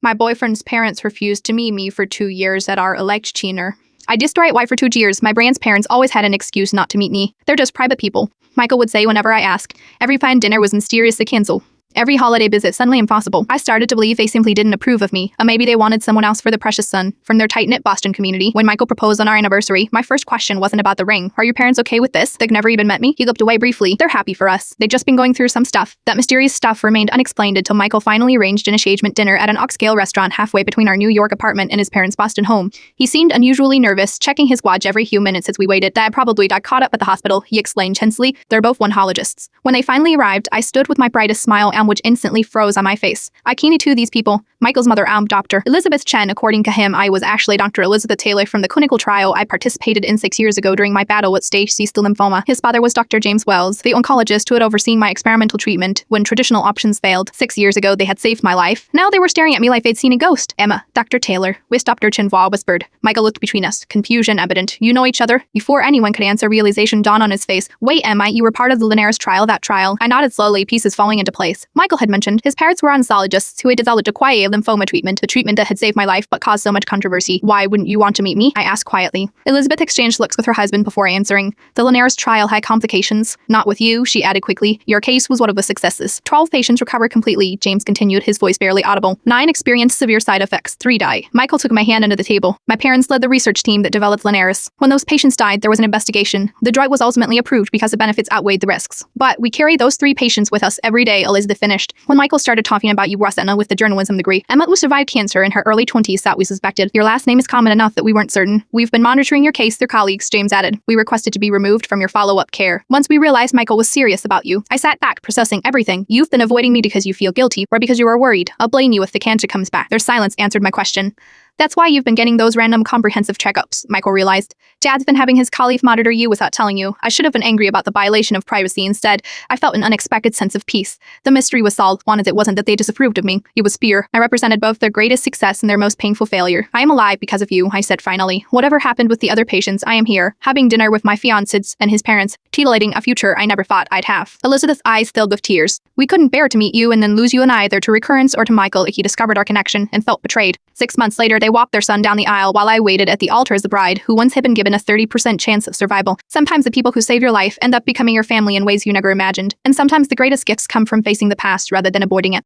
My boyfriend's parents refused to meet me for 2 years at our Election. I dissed right why for 2 years. My brand's parents always had an excuse not to meet me. They're just private people, Michael would say whenever I asked. Every fine dinner was mysteriously canceled. Every holiday visit suddenly impossible. I started to believe they simply didn't approve of me, or maybe they wanted someone else for the precious son from their tight-knit Boston community. When Michael proposed on our anniversary, my first question wasn't about the ring. Are your parents okay with this? They've never even met me. He looked away briefly. They're happy for us. They'd just been going through some stuff. That mysterious stuff remained unexplained until Michael finally arranged an engagement dinner at an upscale restaurant halfway between our New York apartment and his parents' Boston home. He seemed unusually nervous, checking his watch every few minutes as we waited. Dad probably got caught up at the hospital, he explained tensely. They're both oncologists. When they finally arrived, I stood with my brightest smile and which instantly froze on my face. I keenly to these people. Michael's mother, Dr. Elizabeth Chen. According to him, I was actually Dr. Elizabeth Taylor from the clinical trial I participated in 6 years ago during my battle with stage C lymphoma. His father was Dr. James Wells, the oncologist who had overseen my experimental treatment when traditional options failed. 6 years ago, they had saved my life. Now they were staring at me like they'd seen a ghost. Emma, Dr. Taylor, with Dr. Chenhua whispered. Michael looked between us, confusion evident. You know each other? Before anyone could answer, realization dawned on his face. Wait, Emma, you were part of the Linares trial, that trial. I nodded slowly, pieces falling into place. Michael had mentioned his parents were oncologists who had developed a quiet lymphoma treatment, the treatment that had saved my life but caused so much controversy. Why wouldn't you want to meet me? I asked quietly. Elizabeth exchanged looks with her husband before answering. The Linares trial had complications. Not with you, she added quickly. Your case was one of the successes. 12 patients recovered completely, James continued, his voice barely audible. 9 experienced severe side effects, 3 died. Michael took my hand under the table. My parents led the research team that developed Linares. When those patients died, there was an investigation. The drug was ultimately approved because the benefits outweighed the risks. But we carry those 3 patients with us every day, Elizabeth finished. When Michael started talking about you, Rosanna, with the journalism degree, Emma who survived cancer in her early 20s that we suspected. Your last name is common enough that we weren't certain. We've been monitoring your case through colleagues, James added. We requested to be removed from your follow-up care. Once we realized Michael was serious about you, I sat back, processing everything. You've been avoiding me because you feel guilty, or because you are worried. I'll blame you if the cancer comes back. Their silence answered my question. That's why you've been getting those random comprehensive checkups, Michael realized. Dad's been having his colleague monitor you without telling you. I should have been angry about the violation of privacy. Instead, I felt an unexpected sense of peace. The mystery was solved. Wanted it wasn't that they disapproved of me. It was fear. I represented both their greatest success and their most painful failure. I am alive because of you, I said finally. Whatever happened with the other patients, I am here, having dinner with my fiancé and his parents, titillating a future I never thought I'd have. Elizabeth's eyes filled with tears. We couldn't bear to meet you and then lose you and I either to recurrence or to Michael. He discovered our connection and felt betrayed. 6 months later, they walked their son down the aisle while I waited at the altar as the bride, who once had been given a 30% chance of survival. Sometimes the people who save your life end up becoming your family in ways you never imagined. And sometimes the greatest gifts come from facing the past rather than avoiding it.